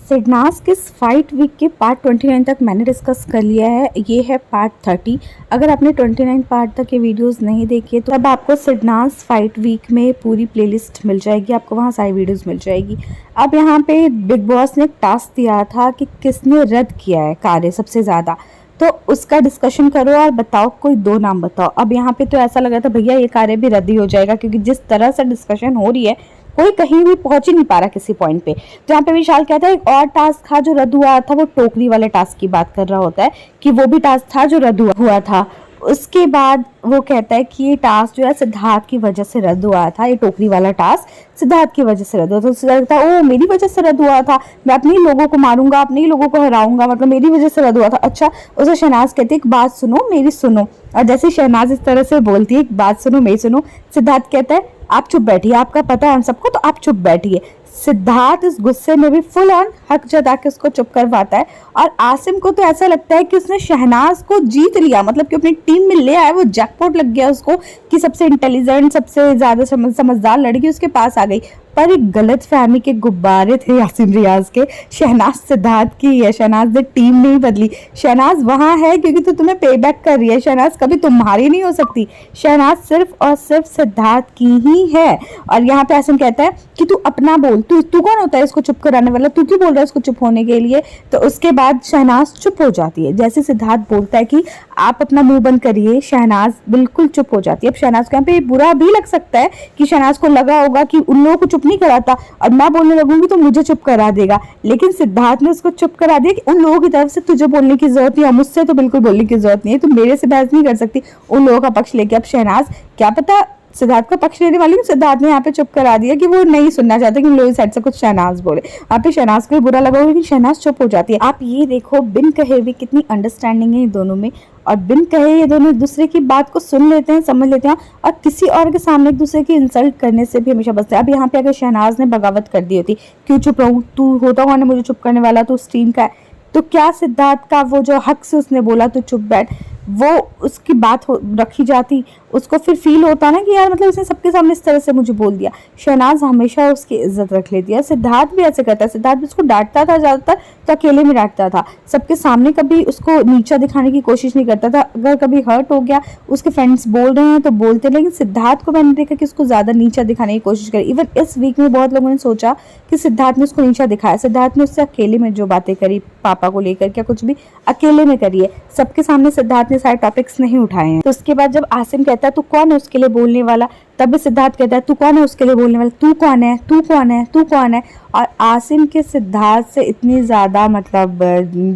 सिडनास किस fight week के part 29 तक मैंने डिस्कस कर लिया है। ये है पार्ट 30। अगर आपने 29 पार्ट तक के वीडियोस नहीं देखे तो अब आपको सिडनास फाइट वीक में पूरी प्लेलिस्ट मिल जाएगी, आपको वहाँ सारी वीडियोस मिल जाएगी। अब यहाँ पे बिग बॉस ने एक टास्क दिया था कि किसने रद्द किया है कार्य सबसे ज़्यादा, तो उसका डिस्कशन करो और बताओ, कोई 2 नाम बताओ। अब यहाँ पे तो ऐसा लग रहा था भैया ये कार्य भी रद्द ही हो जाएगा, क्योंकि जिस तरह से डिस्कशन हो रही है कोई कहीं भी पहुंच ही नहीं पा रहा किसी पॉइंट पे। जहाँ पे विशाल कहता है एक और टास्क था जो रद्द हुआ था, वो टोकरी वाले टास्क की बात कर रहा होता है कि वो भी टास्क था जो रद्द हुआ था। उसके बाद वो कहता है कि ये टास्क जो है सिद्धार्थ की वजह से रद्द हुआ था, ये टोकरी वाला टास्क सिद्धार्थ की वजह से रद्द हुआ था। तो सिद्धार्थ कहता है ओ मेरी वजह से रद्द हुआ था, मैं अपने ही लोगों को मारूंगा, अपने ही लोगों को हराऊंगा, मतलब मेरी वजह से रद्द हुआ था। अच्छा, उसे शहनाज कहती है एक बात सुनो मेरी सुनो, और जैसे शहनाज इस तरह से बोलती है एक बात सुनो मेरी सुनो, सिद्धार्थ कहता है आप चुप बैठिए, आपका पता है हम सबको, तो आप चुप बैठिए। सिद्धार्थ इस गुस्से में भी फुल ऑन हक जता के उसको चुप करवाता है। और आसिम को तो ऐसा लगता है कि उसने शहनाज को जीत लिया, मतलब कि अपनी टीम में ले आया, वो जैकपॉट लग गया उसको कि सबसे इंटेलिजेंट सबसे ज्यादा समझदार लड़की उसके पास आ गई। पर एक गलत फहमी के गुब्बारे थे आसिम रियाज के। शहनाज सिद्धार्थ की है, शहनाज ने टीम नहीं बदली, शहनाज वहां है क्योंकि तो तुम्हें पे बैक कर रही है, शहनाज कभी तुम्हारी नहीं हो सकती, शहनाज सिर्फ और सिर्फ सिद्धार्थ की ही है। और यहाँ पे आसिम कहता है कि तू अपना बोल, तू कौन होता है इसको चुप कराने वाला, तू क्यों बोल रहा है इसको चुप होने के लिए। तो उसके बाद शहनाज चुप हो जाती है। जैसे सिद्धार्थ बोलता है कि आप अपना मुंह बंद करिए, शहनाज बिल्कुल चुप हो जाती है। अब शहनाज को यहाँ पे बुरा भी लग सकता है कि शहनाज को लगा होगा कि उन लोगों को चुप नहीं कराता और मैं बोलने लगूंगी तो मुझे चुप करा देगा, लेकिन सिद्धार्थ ने उसको चुप करा दिया कि उन लोगों की तरफ से तुझे बोलने की जरूरत नहीं है, मुझसे तो बिल्कुल बोलने की जरूरत नहीं है, तू मेरे से बहस नहीं कर सकती, उन लोगों का पक्ष लेके। अब शहनाज क्या पता सिद्धार्थ का पक्ष लेने वाली हूँ, सिद्धार्थ ने यहाँ पे चुप करा दिया कि वो नहीं सुनना चाहते कि लोग साइड से कुछ शहनाज बोले। यहाँ पे शहनाज को भी बुरा लगा होगा, लेकिन शहनाज चुप हो जाती है। आप ये देखो बिन कहे भी कितनी अंडरस्टैंडिंग है ये दोनों में, और बिन कहे ये दोनों एक दूसरे की बात को सुन लेते हैं, समझ लेते हैं, और किसी और के सामने एक दूसरे की इंसल्ट करने से भी हमेशा बचते हैं। अब यहाँ पे अगर शहनाज ने बगावत कर दी होती, क्यों चुप रहूं, तू होता कौन है मुझे चुप करने वाला, तू उस टीम का है, तो क्या सिद्धार्थ का वो जो हक से उसने बोला तो चुप बैठ, वो उसकी बात रखी जाती, उसको फिर फील होता ना कि यार मतलब उसने सबके सामने इस तरह से मुझे बोल दिया। शहनाज हमेशा उसकी इज्जत रख लेती है। सिद्धार्थ भी ऐसे करता है, सिद्धार्थ भी उसको डांटता था ज़्यादातर तो अकेले में डांटता था, सबके सामने कभी उसको नीचा दिखाने की कोशिश नहीं करता था। अगर कभी हर्ट हो गया, उसके फ्रेंड्स बोल रहे हैं तो बोलते, लेकिन सिद्धार्थ को मैंने देखा कि उसको ज़्यादा नीचा दिखाने की कोशिश करी। इवन इस वीक में बहुत लोगों ने सोचा कि सिद्धार्थ ने उसको नीचा दिखाया, सिद्धार्थ ने उससे अकेले में जो बातें करी पापा को लेकर, क्या कुछ भी अकेले में करी है, सबके सामने सिद्धार्थ ने सारे टॉपिक्स नहीं उठाए हैं। तो उसके बाद जब आसिम कहता है तू कौन है उसके लिए बोलने वाला, तब भी सिद्धार्थ कहता है तू कौन है उसके लिए बोलने वाला, तू कौन है, तू कौन है, तू कौन है। और आसिम के सिद्धार्थ से इतनी ज़्यादा मतलब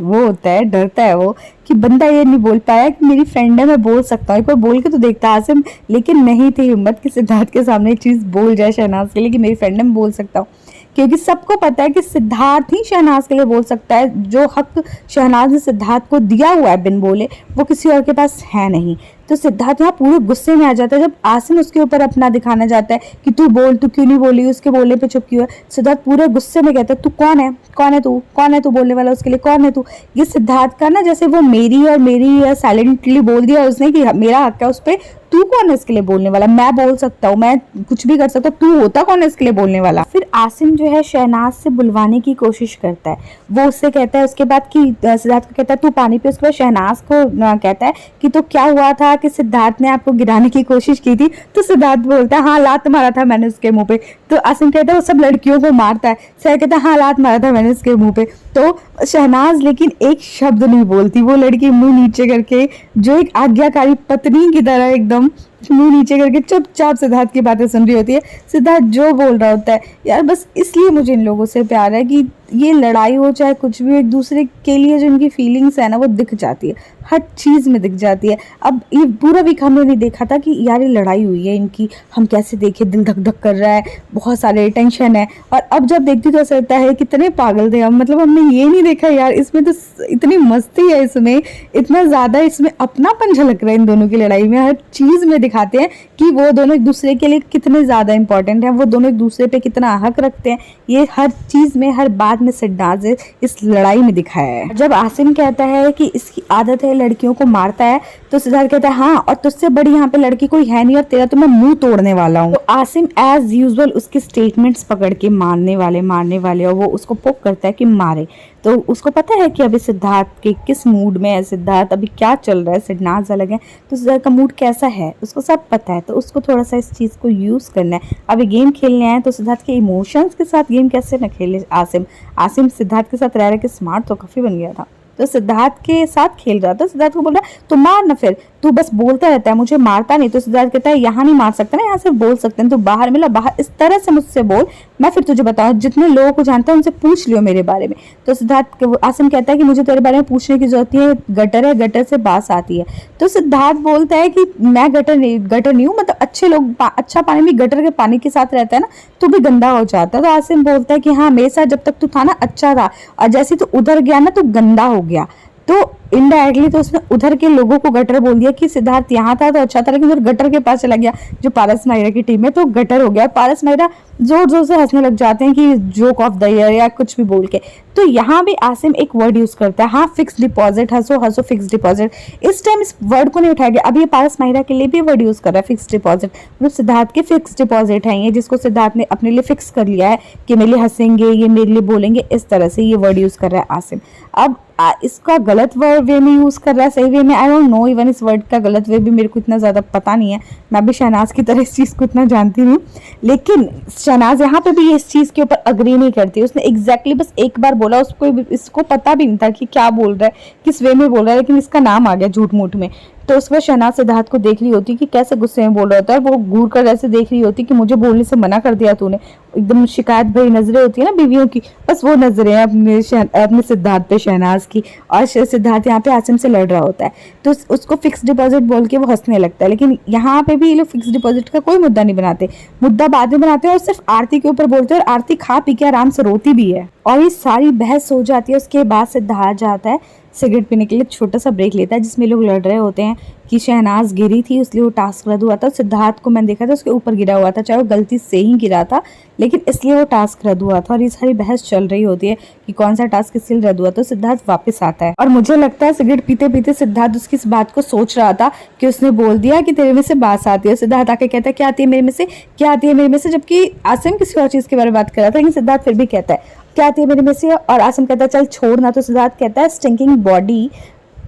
वो होता है, डरता है वो कि बंदा ये नहीं बोल पाया कि मेरी फ्रेंड है मैं बोल सकता हूँ। एक बार बोल के तो देखता आसिम, लेकिन नहीं थी हिम्मत कि सिद्धार्थ के सामने एक चीज़ बोल जाए शहनाज के लिए कि मेरी फ्रेंड है मैं बोल सकता हूँ, क्योंकि सबको पता है कि सिद्धार्थ ही शहनाज के लिए बोल सकता है। जो हक शहनाज ने सिद्धार्थ को दिया हुआ है बिन बोले, वो किसी और के पास है नहीं। तो सिद्धार्थ यहाँ पूरे गुस्से में आ जाता है जब आसिम उसके ऊपर अपना दिखाना चाहता है कि तू बोल, तू क्यों नहीं बोली, उसके बोलने पे चुप क्यों है। सिद्धार्थ पूरे गुस्से में कहता है तू कौन है, कौन है तू, कौन है तू बोलने वाला उसके लिए, कौन है तू। ये सिद्धार्थ का ना जैसे वो मेरी और मेरी साइलेंटली बोल दिया उसने कि मेरा हक है उस पर, तू कौन है इसके लिए बोलने वाला, मैं बोल सकता हूँ, मैं कुछ भी कर सकता हूँ, तू होता कौन है इसके लिए बोलने वाला। फिर आसिम जो है शहनाज से बुलवाने की कोशिश करता है, वो उससे कहता है उसके बाद कि सिद्धार्थ को कहता है तू पानी पे, उसके बाद शहनाज को कहता है कि तो क्या हुआ था कि सिद्धार्थ ने आपको गिराने की कोशिश की थी, तो सिद्धार्थ बोलता है हाँ लात मारा था मैंने उसके मुंह पे। तो आसिम कहता है वो सब लड़कियों को मारता है, सर कहता है हाँ लात मारा था मैंने उसके मुंह पे। तो शहनाज लेकिन एक शब्द नहीं बोलती, वो लड़की मुंह नीचे करके जो एक आज्ञाकारी पत्नी की तरह एकदम मुंह नीचे करके चुपचाप सिद्धार्थ की बातें सुन रही होती है। सिद्धार्थ जो बोल रहा होता है यार, बस इसलिए मुझे इन लोगों से प्यार है कि ये लड़ाई हो चाहे कुछ भी, एक दूसरे के लिए जो इनकी फीलिंग्स है ना वो दिख जाती है, हर चीज़ में दिख जाती है। अब ये पूरा वीक हमने नहीं देखा था कि यार ये लड़ाई हुई है इनकी, हम कैसे देखे, दिल धक धक कर रहा है, बहुत सारे टेंशन है। और अब जब देखती तो ऐसा लगता है कितने पागल थे हम, मतलब हमने ये नहीं देखा यार, इसमें तो इतनी मस्ती है, इसमें इतना ज़्यादा इसमें अपनापन झलक रहा है इन दोनों की लड़ाई में, हर चीज़ में दिखाते हैं कि वो दोनों एक दूसरे के लिए कितने ज़्यादा इंपॉर्टेंट हैं, वो दोनों एक दूसरे पे कितना हक रखते हैं, ये हर चीज़ में, हर बात में सिद्धार्थ ने इस लड़ाई में दिखाया है। जब आसिम कहता है कि इसकी आदत है लड़कियों को मारता है, तो सिद्धार्थ कहता है हाँ, और तुझसे बड़ी यहाँ पे लड़की कोई है नहीं और तेरा तो मैं मुंह तोड़ने वाला हूँ। तो आसिम एज यूजुअल उसके स्टेटमेंट्स पकड़ के मारने वाले और वो उसको पोक करता है कि मारे। तो उसको पता है कि अभी सिद्धार्थ के किस मूड में है, सिद्धार्थ अभी क्या चल रहा है, सिद्धार्थ अलग है तो सिद्धार्थ का मूड कैसा है उसको सब पता है। तो उसको थोड़ा सा इस चीज़ को यूज़ करना है। अभी गेम खेलने आए तो सिद्धार्थ के इमोशंस के साथ गेम कैसे न खेले आसिम सिद्धार्थ के साथ रह रहे के स्मार्ट तो काफ़ी बन गया था। तो सिद्धार्थ के साथ खेल रहा था, सिद्धार्थ को बोल रहा है तो मार ना, फिर तू बस बोलता रहता है मुझे मारता नहीं। तो सिद्धार्थ कहता है यहाँ नहीं मार सकता ना, यहाँ सिर्फ बोल सकते हैं, तो बाहर मिला, बाहर इस तरह से मुझसे बोल, मैं फिर तुझे बताऊँ, जितने लोगों को जानता है उनसे पूछ लियो मेरे बारे में। तो सिद्धार्थ आसिम कहता है कि मुझे तेरे बारे में पूछने की जरूरत है, गटर है, गटर से बास आती है। तो सिद्धार्थ बोलता है कि मैं गटर नहीं हूँ, मतलब अच्छे लोग अच्छा पानी भी गटर के पानी के साथ रहता है ना तो भी गंदा हो जाता है। तो आसिम बोलता है कि हाँ मेरे साथ जब तक तू था ना अच्छा था, और जैसे तू उधर गया ना तो गंदा हो गया। तो इनडायरेक्टली तो उसने उधर के लोगों को गटर बोल दिया कि सिद्धार्थ यहाँ था तो अच्छा था, लेकिन जब गटर के पास चला गया जो पारस माहिरा की टीम है तो गटर हो गया। पारस माहिरा जोर जोर से हंसने लग जाते हैं कि जोक ऑफ द ईयर या कुछ भी बोल के। तो यहाँ भी आसिम एक वर्ड यूज करता है, हाँ फिक्स डिपॉजिट, हंसो हंसो फिक्स डिपॉजिट। इस टाइम इस वर्ड को नहीं उठाया गया, अभी ये पारस माहिरा के लिए भी वर्ड यूज कर रहा है फिक्स डिपॉजिट, मतलब सिद्धार्थ के फिक्स डिपॉजिट है ये, जिसको सिद्धार्थ ने अपने लिए फिक्स कर लिया है कि मेरे लिए हंसेंगे, ये मेरे लिए बोलेंगे, इस तरह से ये वर्ड यूज कर रहा है आसिम। अब इसका गलत वे में यूज कर रहा है, सही वे में आई डोंट नो, इवन इस वर्ड का गलत वे भी मेरे को इतना ज्यादा पता नहीं है, मैं भी शहनाज की तरह इस चीज को इतना जानती नहीं। लेकिन शहनाज यहाँ पे भी ये इस चीज के ऊपर अग्री नहीं करती, उसने एग्जैक्टली बस एक बार बोला, उसको इसको पता भी नहीं था कि क्या बोल रहा है, किस वे में बोल रहा है, लेकिन इसका नाम आ गया झूठ मूठ में। तो उसमें शहनाज सिद्धार्थ को देख रही होती कि कैसे गुस्से में बोल रहा होता है, वो घूर कर ऐसे देख रही होती कि मुझे बोलने से मना कर दिया तूने, एकदम शिकायत भरी नजरें होती है ना बीवियों की, बस वो नजरें अपने सिद्धार्थ पे शहनाज की। और सिद्धार्थ यहाँ पे आसिम से लड़ रहा होता है तो उसको फिक्स डिपॉजिट बोल के वो हंसने लगता है। लेकिन यहाँ पे भी ये लोग फिक्स डिपॉजिट का कोई मुद्दा नहीं बनाते, मुद्दा बाद में बनाते हैं और सिर्फ आरती के ऊपर बोलते हैं, और आरती खा पी के आराम से रोती भी है और ये सारी बहस हो जाती है। उसके बाद सिद्धार्थ जाता है सिगरेट पीने के लिए, छोटा सा ब्रेक लेता है जिसमें लोग लड़ रहे होते हैं कि शहनाज गिरी थी इसलिए वो टास्क रद्द हुआ था। सिद्धार्थ को मैंने देखा था उसके ऊपर गिरा हुआ था, चाहे वो गलती से ही गिरा था लेकिन इसलिए वो टास्क रद्द हुआ था। और ये सारी बहस चल रही होती है कि कौन सा टास्क इसलिए रद्द हुआ। तो सिद्धार्थ वापस आता है और मुझे लगता है सिगरेट पीते पीते सिद्धार्थ उसकी इस बात को सोच रहा था कि उसने बोल दिया कि तेरे में से बात आती है। सिद्धार्थ आके कहता है क्या आती है मेरे में से, क्या आती है मेरे में से, जबकि आसिम किसी और चीज के बारे में बात कर रहा था, लेकिन सिद्धार्थ फिर भी कहता है क्या आती है मेरे में से, और आसिम कहता है चल छोड़ना। तो सिद्धार्थ कहता है stinking body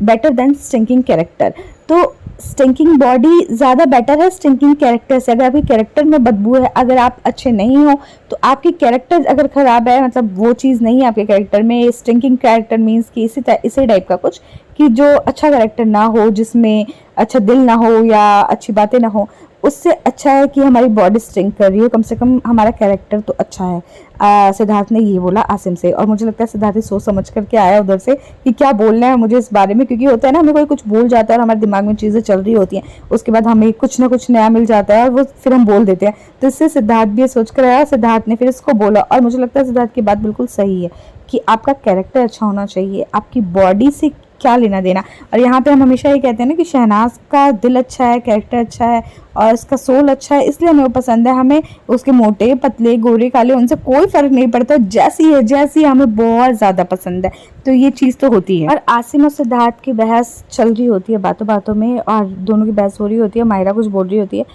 better than stinking character. तो स्टिंकिंग बॉडी ज़्यादा बेटर है स्टिंकिंग कैरेक्टर से। अगर आपके कैरेक्टर में बदबू है, अगर आप अच्छे नहीं हो तो आपकी कैरेक्टर अगर ख़राब है, मतलब वो चीज़ नहीं है आपके कैरेक्टर में, स्टिंकिंग कैरेक्टर मीन्स कि इसी टाइप का कुछ कि जो अच्छा कैरेक्टर ना हो, जिसमें अच्छा दिल ना हो या अच्छी बातें ना हो, उससे अच्छा है कि हमारी बॉडी स्टिंक कर रही हो, कम से कम हमारा कैरेक्टर तो अच्छा है। सिद्धार्थ ने ये बोला आसिम से, और मुझे लगता है सिद्धार्थ सोच समझ करके आया उधर से कि क्या बोलना है मुझे इस बारे में, क्योंकि होता है ना हमें कोई कुछ बोल जाता है और हमारे दिमाग में चीज़ें चल रही होती हैं, उसके बाद हमें कुछ ना कुछ नया मिल जाता है और वो फिर हम बोल देते हैं। तो इससे सिद्धार्थ भी ये सोच कर आया, सिद्धार्थ ने फिर इसको बोला, और मुझे लगता है सिद्धार्थ की बात बिल्कुल सही है कि आपका कैरेक्टर अच्छा होना चाहिए, आपकी बॉडी से क्या लेना देना। और यहाँ पे हम हमेशा ये कहते हैं ना कि शहनाज का दिल अच्छा है, कैरेक्टर अच्छा है और उसका सोल अच्छा है, इसलिए हमें वो पसंद है। हमें उसके मोटे पतले गोरे काले उनसे कोई फर्क नहीं पड़ता, जैसी है जैसी हमें बहुत ज़्यादा पसंद है। तो ये चीज़ तो होती है। और आसिम और सिद्धार्थ की बहस चल रही होती है बातों बातों में, और दोनों की बहस हो रही होती है, माहिरा कुछ बोल रही होती है,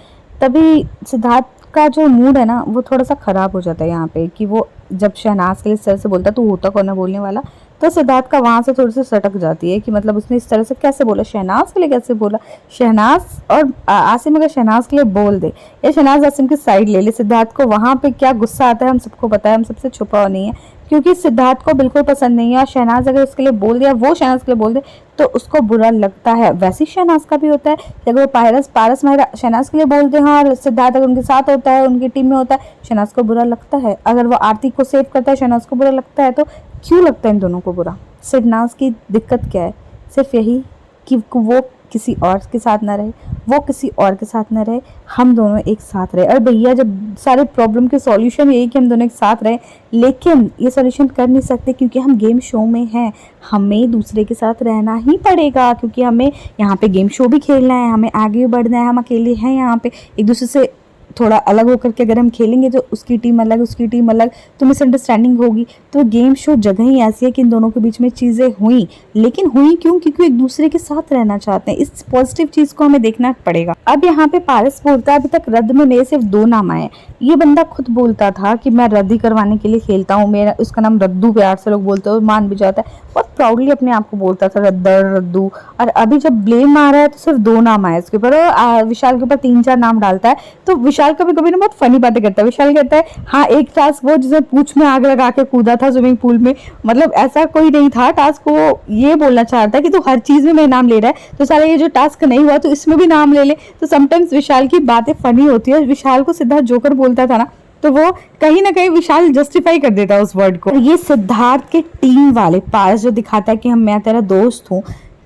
तभी सिद्धार्थ का जो मूड है ना वो थोड़ा सा ख़राब हो जाता है यहाँ पे, कि वो जब शहनाज के लिए सर से बोलता है तो होता कौन है बोलने वाला, तो सिद्धार्थ का वहाँ से थोड़ी सी सटक जाती है कि मतलब उसने इस तरह से कैसे बोला, शहनाज के लिए कैसे बोला। शहनाज और आसिम अगर शहनाज के लिए बोल दे या शहनाज आसिम की साइड ले ले, सिद्धार्थ को वहाँ पे क्या गुस्सा आता है हम सबको पता है, हम सबसे छुपा हुआ नहीं है, क्योंकि सिद्धार्थ को बिल्कुल पसंद नहीं है। और शहनाज अगर उसके लिए बोल दिया, वो शहनाज के लिए बोल दे तो उसको बुरा लगता है। वैसे ही शहनाज का भी होता है कि अगर वो पारस माहिरा शहनाज के लिए बोलते हैं और सिद्धार्थ अगर उनके साथ होता है, उनकी टीम में होता है, शहनाज को बुरा लगता है। अगर वो आरती को सेव करता है, शहनाज को बुरा लगता है। तो क्यों लगता है इन दोनों को बुरा? शहनाज की दिक्कत क्या है? सिर्फ यही कि वो किसी और के साथ ना रहे, वो किसी और के साथ ना रहे, हम दोनों एक साथ रहे। और भैया जब सारे प्रॉब्लम के सॉल्यूशन यही कि हम दोनों एक साथ रहे, लेकिन ये सॉल्यूशन कर नहीं सकते क्योंकि हम गेम शो में हैं। हमें दूसरे के साथ रहना ही पड़ेगा क्योंकि हमें यहाँ पे गेम शो भी खेलना है, हमें आगे भी बढ़ना है। हम अकेले हैं यहाँ पे, एक दूसरे से थोड़ा अलग होकर के अगर हम खेलेंगे तो उसकी टीम अलग, उसकी टीम अलग, तो मिसअंडरस्टैंडिंग होगी। तो गेम शो जगह ही ऐसी है कि इन दोनों के बीच में चीज़ें हुई, लेकिन हुई क्यों? क्योंकि एक दूसरे के साथ रहना चाहते हैं। इस पॉजिटिव चीज़ को हमें देखना पड़ेगा। अब यहाँ पे पारस बोलता है अभी तक रद्द में मेरे सिर्फ 2 नाम आए। ये बंदा खुद बोलता था कि मैं रद्द ही करवाने के लिए खेलता हूँ, मेरा उसका नाम रद्दू प्यार से लोग बोलते हैं, मान भी जाता है, बहुत प्राउडली अपने आप को बोलता था रद्दर रद्दू। और अभी जब ब्लेम आ रहा है तो सिर्फ 2 नाम आए उसके ऊपर, और विशाल के ऊपर 3-4 नाम डालता है। तो विशाल कभी कभी ना बहुत फनी बातें करता है। विशाल कहता है हाँ एक टास्क वो जिसमें पूंछ में आग लगा के कूदा था स्विमिंग पूल में, मतलब ऐसा कोई नहीं था टास्क। वो ये बोलना चाहता है कि तू हर चीज में मेरा नाम ले रहा है, तो सारा ये जो टास्क नहीं हुआ तो इसमें भी नाम ले ले। तो समटाइम्स विशाल की बातें फनी होती है। विशाल को सिद्धार्थ जोकर बोलता था ना, तो वो कहीं ना कहीं विशाल जस्टिफाई कर देता है उस वर्ड को। ये सिद्धार्थ के टीम वाले पारस जो दिखाता है कि मैं तेरा दोस्त हूँ,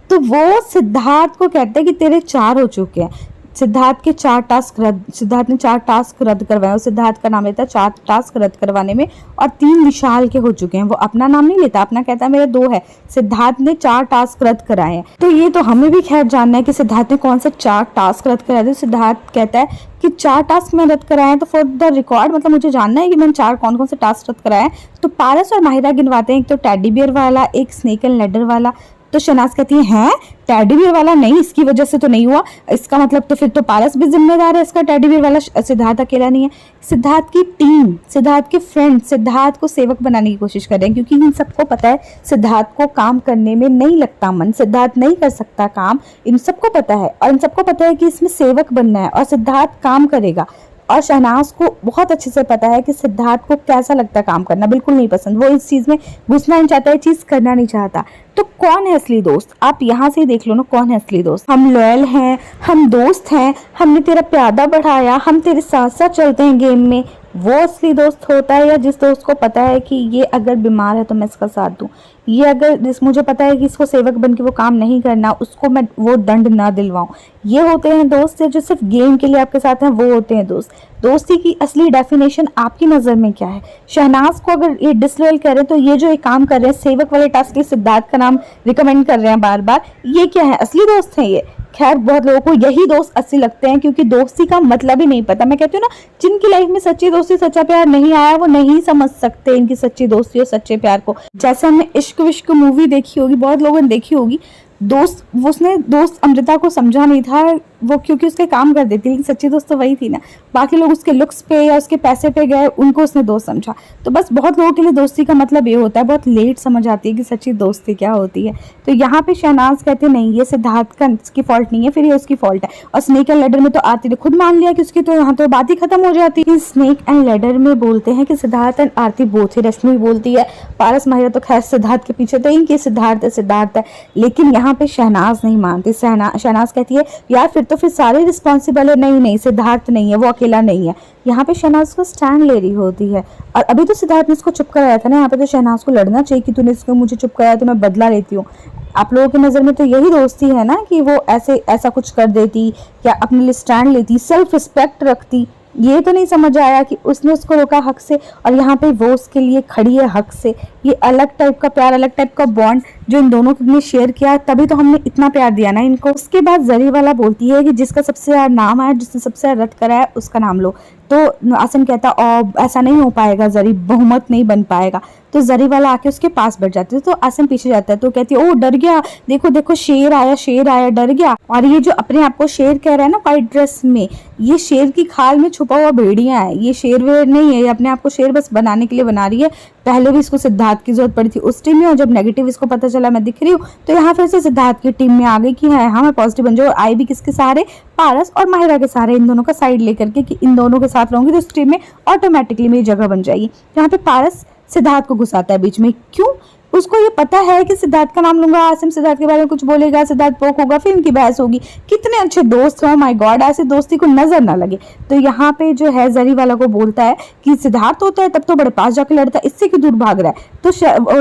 तो वो सिद्धार्थ को कहते हैं कि तेरे 4 हो चुके हैं। सिद्धार्थ के 4 टास्क रद्द, सिद्धार्थ ने 4 टास्क रद्द करवाए, सिद्धार्थ का नाम लेता है 4 टास्क रद्द करवाने में, और 3 विशाल के हो चुके हैं। वो अपना नाम नहीं लेता, अपना कहता है मेरे 2 है। सिद्धार्थ ने 4 टास्क रद्द कराए हैं। तो ये तो हमें भी खैर जानना है कि सिद्धार्थ ने कौन से 4 टास्क रद्द कराए थे। सिद्धार्थ कहता है कि 4 टास्क मैं रद्द कराए हैं, तो फॉर द रिकॉर्ड मतलब मुझे जानना है कि मैंने 4 कौन कौन से टास्क रद्द कराए हैं। तो पारस और माहिरा गिनवाते हैं, एक तो टेडी बियर वाला, एक स्नेक एंड लैडर वाला। तो शहनाज कहती है टेडी बियर वाला नहीं, इसकी वजह से तो नहीं हुआ, इसका मतलब तो फिर तो पारस भी जिम्मेदार है इसका, टेडी बियर वाला सिद्धार्थ अकेला नहीं है। सिद्धार्थ की टीम, सिद्धार्थ के फ्रेंड सिद्धार्थ को सेवक बनाने की कोशिश कर रहे हैं क्योंकि इन सबको पता है सिद्धार्थ को काम करने में नहीं लगता मन, सिद्धार्थ नहीं कर सकता काम, इन सबको पता है। और इन सबको पता है कि इसमें सेवक बनना है और सिद्धार्थ काम करेगा। और शहनाज को बहुत अच्छे से पता है कि सिद्धार्थ को कैसा लगता है काम करना, बिल्कुल नहीं पसंद, वो इस चीज में घुसना नहीं चाहता, ये चीज करना नहीं चाहता। तो कौन है असली दोस्त? आप यहाँ से देख लो ना, कौन है असली दोस्त? हम लॉयल हैं, हम दोस्त हैं, हमने तेरा प्यादा बढ़ाया, हम तेरे साथ साथ चलते हैं गेम में, वो असली दोस्त होता है। या जिस दोस्त को पता है कि ये अगर बीमार है तो मैं इसका साथ दूं, ये अगर मुझे पता है कि इसको सेवक बन के वो काम नहीं करना, उसको मैं वो दंड ना दिलवाऊं, ये होते हैं दोस्त। जो सिर्फ गेम के लिए आपके साथ हैं वो होते हैं दोस्त। दोस्ती की असली डेफिनेशन आपकी नज़र में क्या है? शहनाज को अगर ये डिसलॉयल कर रहे हैं तो ये जो ये काम कर रहे हैं सेवक वाले टास्क के सिद्धार्थ का नाम रिकमेंड कर रहे हैं बार बार, ये क्या है? असली दोस्त हैं ये? खैर बहुत लोगों को यही दोस्त असली लगते हैं क्योंकि दोस्ती का मतलब ही नहीं पता। मैं कहती हूँ ना, जिनकी लाइफ में सच्ची दोस्ती सच्चा प्यार नहीं आया वो नहीं समझ सकते इनकी सच्ची दोस्ती और सच्चे प्यार को। जैसे हमने इश्क विश्क मूवी देखी होगी, बहुत लोगों ने देखी होगी, दोस्त उसने दोस्त अमृता को समझा नहीं था वो क्योंकि उसके काम कर देती, लेकिन सच्ची दोस्त तो वही थी ना। बाकी लोग उसके लुक्स पे या उसके पैसे पे गए, उनको उसने दोस्त समझा। तो बस बहुत लोगों के लिए दोस्ती का मतलब ये होता है, बहुत लेट समझ आती है कि सच्ची दोस्ती क्या होती है। तो यहाँ पे शहनाज कहते नहीं ये सिद्धार्थ का की फॉल्ट नहीं है, फिर ये उसकी फॉल्ट है। और स्नेक एंड लैडर में तो आरती ने खुद मान लिया कि उसकी तो यहाँ तो बात ही खत्म हो जाती है। स्नेक एंड लैडर में बोलते हैं कि सिद्धार्थ एंड आरती बोथ ही, रश्मि बोलती है, पारस माहिरा तो खैर सिद्धार्थ के पीछे तो ही कि सिद्धार्थ है, लेकिन यहाँ पे शहनाज नहीं मानती। शहनाज कहती है यार फिर सारे रिस्पॉन्सिबल है, नहीं सिद्धार्थ नहीं है, वो अकेला नहीं है। यहाँ पे शहनाज को स्टैंड ले रही होती है। और अभी तो सिद्धार्थ ने इसको चुप कराया था ना, यहाँ पे तो शहनाज को लड़ना चाहिए कि तूने इसको मुझे चुप कराया तो मैं बदला लेती हूँ। आप लोगों की नज़र में तो यही दोस्ती है ना कि वो ऐसा कुछ कर देती या अपने लिए स्टैंड लेती, सेल्फ रिस्पेक्ट रखती। ये तो नहीं समझ आया कि उसने उसको रोका हक से और यहाँ पे वो उसके लिए खड़ी है हक से। ये अलग टाइप का प्यार, अलग टाइप का बॉन्ड जो इन दोनों ने शेयर किया, तभी तो हमने इतना प्यार दिया ना इनको। उसके बाद जरी वाला बोलती है कि जिसका सबसे ज्यादा नाम आया, जिसने सबसे ज्यादा रद्द कराया उसका नाम लो। तो आसिम कहता ऐसा नहीं हो पाएगा जरी, बहुमत नहीं बन पाएगा। तो जरी वाला आके उसके पास बैठ जाते तो आसिम पीछे जाता है, तो कहती है ओ डर गया, देखो देखो शेर आया डर गया। और ये जो अपने आप को शेर कह रहा है ना व्हाइट ड्रेस में, ये शेर की खाल में छुपा हुआ भेड़िया है, ये शेर वेर नहीं है, ये अपने आप को शेर बस बनाने के लिए बना रही है। पहले भी इसको सिद्धार्थ की जरूरत पड़ी थी उस टीम में, और जब नेगेटिव इसको पता चला मैं दिख रही हूँ तो यहाँ फिर से सिद्धार्थ की टीम में आ गई कि हाँ मैं पॉजिटिव बन जाऊँ। और आई भी किसके सहारे? पारस और माहिरा के सहारे, इन दोनों का साइड लेकर के कि इन दोनों के साथ रहूंगी तो इस टीम में ऑटोमेटिकली मेरी जगह बन जाएगी। यहाँ पे पारस सिद्धार्थ को घुसाता है बीच में, क्यों? उसको ये पता है कि सिद्धार्थ का नाम लूंगा, आसिम सिद्धार्थ के बारे में कुछ बोलेगा, सिद्धार्थ पोक होगा, फिर इनकी बहस होगी। कितने अच्छे दोस्त हो, माय गॉड, ऐसी दोस्ती को नजर ना लगे। तो यहाँ पे जो है जरी वाला को बोलता है कि सिद्धार्थ होता है तब तो बड़े पास जाके लड़ता है, इससे क्यों दूर भाग रहा है। तो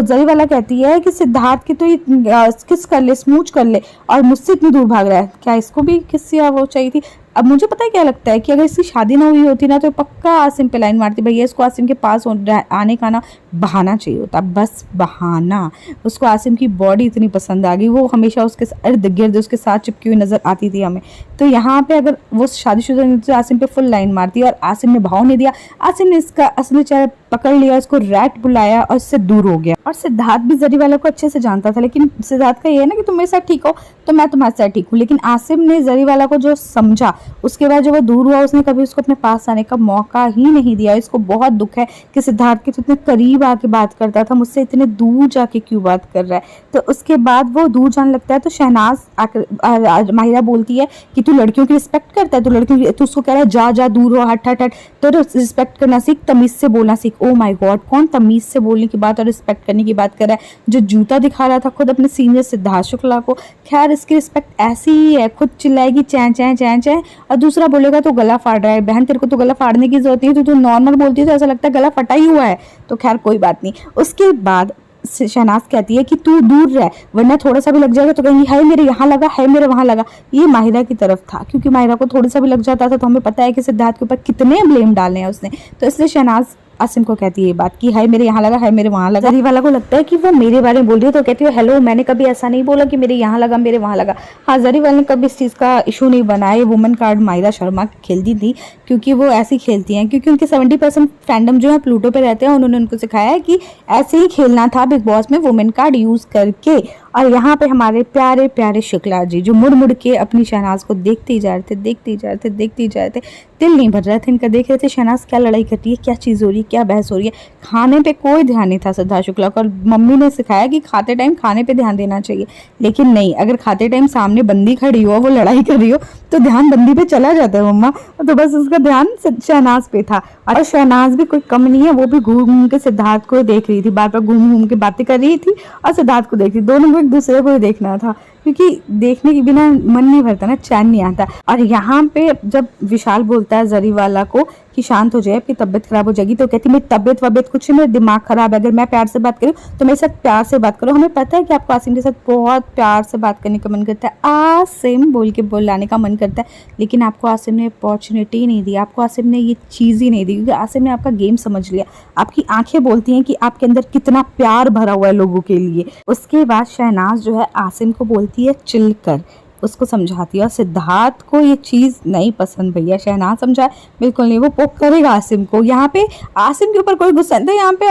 जरी वाला कहती है कि सिद्धार्थ की तो ये किस कर ले, स्मूच कर ले, और मुझसे इतनी दूर भाग रहा है, क्या इसको भी किसी वो चाहिए थी। अब मुझे पता है क्या लगता है कि अगर इसकी शादी ना हुई होती ना तो पक्का आसिम पे लाइन मारती, भैया इसको आसिम के पास आने का ना बहाना चाहिए होता, बस बहाना। उसको आसिम की बॉडी इतनी पसंद आ गई, वो हमेशा उसके इर्द गिर्द उसके साथ चिपकी हुई नजर आती थी हमें। तो यहाँ पे अगर वो शादीशुदा नहीं तो आसिम पे फुल लाइन मारती, और आसिम ने भाव नहीं दिया। आसिम ने इसका असली चेहरा पकड़ लिया, उसको रैट बुलाया और इससे दूर हो गया। और सिद्धार्थ भी जरी वाला को अच्छे से जानता था, लेकिन सिद्धार्थ का ये है ना कि तुम मेरे साथ ठीक हो तो मैं तुम्हारे साथ ठीक हूँ। लेकिन आसिम ने जरी वाला को जो समझा, उसके बाद जब वो दूर हुआ उसने कभी उसको अपने पास आने का मौका ही नहीं दिया। इसको बहुत दुख है कि सिद्धार्थ के तो इतने करीब आके बात करता था, मुझसे इतने दूर जाके क्यों बात कर रहा है। तो उसके बाद वो दूर जाने लगता है, तो शहनाज आकर माहिरा बोलती है कि तू लड़कियों की रिस्पेक्ट करता है, तो लड़कियों की, तो उसको कह रहा है जा जा दूर हो, हट हट हट, तो रिस्पेक्ट करना सीख, तमीज से बोलना सीख। ओ माय गॉड, कौन तमीज से बोलने की बात और रिस्पेक्ट करने की बात कर रहा है, जो जूता दिखा रहा था खुद अपने सीनियर सिद्धार्थ शुक्ला को। खैर इसकी रिस्पेक्ट ऐसी ही है, खुद चिल्लाएगी चैं चैं चैं चैं, और दूसरा बोलेगा तो गला फाड़ रहा है। बहन तेरे को तो गला फाड़ने की जरूरत नहीं है, तो नॉर्मल बोलती है तो ऐसा लगता है गला फटा ही हुआ है। तो खैर कोई बात नहीं। उसके बाद शहनाज कहती है कि तू दूर रह, वरना थोड़ा सा भी लग जाएगा तो कहेंगी हाय मेरे यहाँ लगा, हाय मेरे वहाँ लगा। ये माहिरा की तरफ था, क्योंकि माहिरा को थोड़ा सा भी लग जाता था तो हमें पता है कि सिद्धार्थ के ऊपर कितने ब्लेम डाले हैं उसने। तो इसलिए शहनाज आसिम को कहती है ये बात कि हाय मेरे यहाँ लगा, हाय मेरे वहाँ लगा। जरी वाला को लगता है कि वो मेरे बारे में बोल रही है, तो कहती है हेलो, मैंने कभी ऐसा नहीं बोला कि मेरे यहाँ लगा, मेरे वहाँ लगा। हाँ, जरी वाले ने कभी इस चीज़ का इशू नहीं बनाया। वुमेन कार्ड माहिरा शर्मा खेलती थी, क्योंकि वो ऐसी खेलती हैं, क्योंकि उनके 70% फैंडम जो है प्लूटो पे रहते हैं। उन्होंने उनको सिखाया है कि ऐसे ही खेलना था बिग बॉस में, वुमेन कार्ड यूज़ करके। और यहाँ पे हमारे प्यारे प्यारे शुक्ला जी जो मुड़ मुड़ के अपनी शहनाज को देखते ही जा रहे थे, देखते ही जा रहे थे, देखते ही जा रहे थे, दिल नहीं भर रहे थे इनका। देख रहे थे शहनाज क्या लड़ाई कर रही है, क्या चीज़ हो रही है, क्या बहस हो रही है। खाने पे कोई ध्यान नहीं था सिद्धार्थ शुक्ला को, और मम्मी ने सिखाया कि खाते टाइम खाने पे ध्यान देना चाहिए। लेकिन नहीं, अगर खाते टाइम सामने बंदी खड़ी हो, वो लड़ाई कर रही हो, तो ध्यान बंदी पे चला जाता है मम्मा। तो बस उसका ध्यान शहनाज पे था। और शहनाज भी कोई कम नहीं है, वो भी घूम घूम के सिद्धार्थ को देख रही थी, बार बार घूम घूम के बातें कर रही थी और सिद्धार्थ को देख रही थी। दोनों को एक दूसरे को ही देखना था, क्योंकि देखने के बिना मन नहीं भरता ना, चैन नहीं आता। और यहाँ पे जब विशाल बोलता है जरी वाला को कि शांत हो जाए, आपकी तबीयत खराब हो जाएगी, तो कहती मेरी तबीयत वबीयत कुछ नहीं, मेरा दिमाग खराब है। अगर मैं प्यार से बात करूँ तो मेरे साथ प्यार से बात करो। हमें पता है कि आपको आसिम के साथ बहुत प्यार से बात करने का मन करता है, आसिम बोल के बुलाने का मन करता है, लेकिन आपको आसिम ने अपॉर्चुनिटी नहीं दी, आपको आसिम ने ये चीज़ ही नहीं दी, क्योंकि आसिम ने आपका गेम समझ लिया। आपकी आंखें बोलती हैं कि आपके अंदर कितना प्यार भरा हुआ है लोगों के लिए। उसके बाद शहनाज जो है आसिम को बोलती है चिल कर, उसको समझाती है। और सिद्धार्थ को ये चीज़ नहीं पसंद, भैया शहनाज समझाए बिल्कुल नहीं, वो पोक करेगा आसिम को। यहाँ पे आसिम के ऊपर कोई गुस्सा नहीं था, यहाँ पे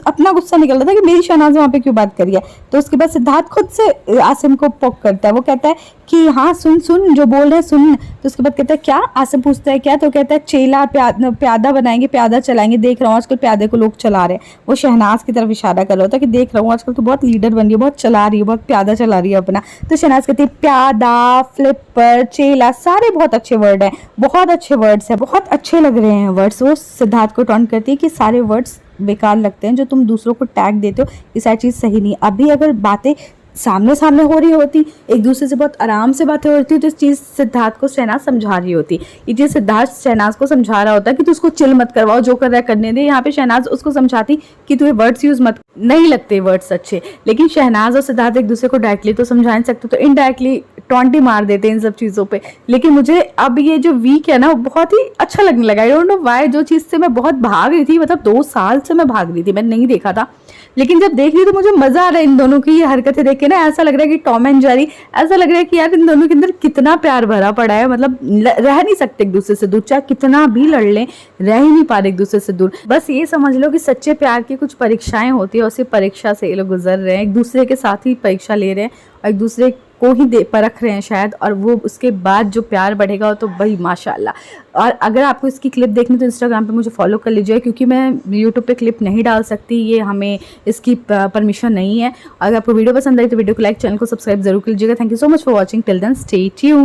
अपना गुस्सा निकल रहा था कि मेरी शहनाज वहाँ पे क्यों बात करी है। तो उसके बाद सिद्धार्थ खुद से आसिम को पोक करता है, वो कहता है कि हाँ सुन सुन जो बोल रहे हैं सुन। तो उसके बाद कहता है क्या, आसिम पूछता है क्या, तो कहता है चेला प्यादा बनाएंगे, प्यादा चलाएंगे, देख रहा हूँ आजकल प्यादे को लोग चला रहे हैं। वो शहनाज की तरफ इशारा कर रहा होता है कि देख रहा हूँ आजकल तो बहुत लीडर बन रही है, बहुत चला रही है, बहुत प्यादा चला रही है अपना। तो शहनाज कहती है प्यादा, फ्लिपर, चेला, सारे बहुत अच्छे वर्ड हैं, बहुत अच्छे वर्ड्स हैं, बहुत अच्छे लग रहे हैं वर्ड्स। वो सिद्धार्थ को टॉन्ट करती है कि सारे वर्ड्स बेकार लगते हैं जो तुम दूसरों को टैग देते हो, ये सारी चीज़ सही नहीं। अभी अगर बातें सामने सामने हो रही होती, एक दूसरे से बहुत आराम से बातें हो रही थी, तो इस चीज़ सिद्धार्थ को शहनाज समझा रही होती। ये चीज़ सिद्धार्थ शहनाज को समझा रहा होता कि तू उसको चिल मत करवाओ, जो कर रहा है करने दे। यहाँ पे शहनाज उसको समझाती कि तू ये वर्ड्स यूज़ मत, नहीं लगते वर्ड्स अच्छे। लेकिन शहनाज और सिद्धार्थ एक दूसरे को डायरेक्टली तो समझा नहीं सकते, तो इनडायरेक्टली टॉन्टी मार देते हैं इन सब चीज़ों पे। लेकिन मुझे अब ये जो वीक है ना वो बहुत ही अच्छा लगने लगा। आई डोंट नो व्हाई, जो चीज़ से मैं बहुत भाग रही थी, मतलब 2 साल से मैं भाग रही थी, मैंने नहीं देखा था, लेकिन जब देख रही तो मुझे मजा आ रहा है इन दोनों की ये हरकतें देख के ना। ऐसा लग रहा है कि टॉम एंड जेरी, ऐसा लग रहा है कि यार इन दोनों के अंदर कितना प्यार भरा पड़ा है, मतलब रह नहीं सकते एक दूसरे से दूर, चाहे कितना भी लड़ लें रह ही नहीं पा रहे एक दूसरे से दूर। बस ये समझ लो कि सच्चे प्यार की कुछ परीक्षाएं होती है, उसी परीक्षा से ये लोग गुजर रहे हैं, एक दूसरे के साथ ही परीक्षा ले रहे हैं और एक दूसरे को ही परख रहे हैं शायद, और वो उसके बाद जो प्यार बढ़ेगा तो भाई माशाल्लाह। और अगर आपको इसकी क्लिप देखनी तो इंस्टाग्राम पे मुझे फॉलो कर लीजिए, क्योंकि मैं यूट्यूब पे क्लिप नहीं डाल सकती, ये हमें इसकी परमिशन नहीं है। अगर आपको वीडियो पसंद आई तो वीडियो को लाइक, चैनल को सब्सक्राइब जरूर कीजिएगा। Thank you so much for watching, till then stay tuned.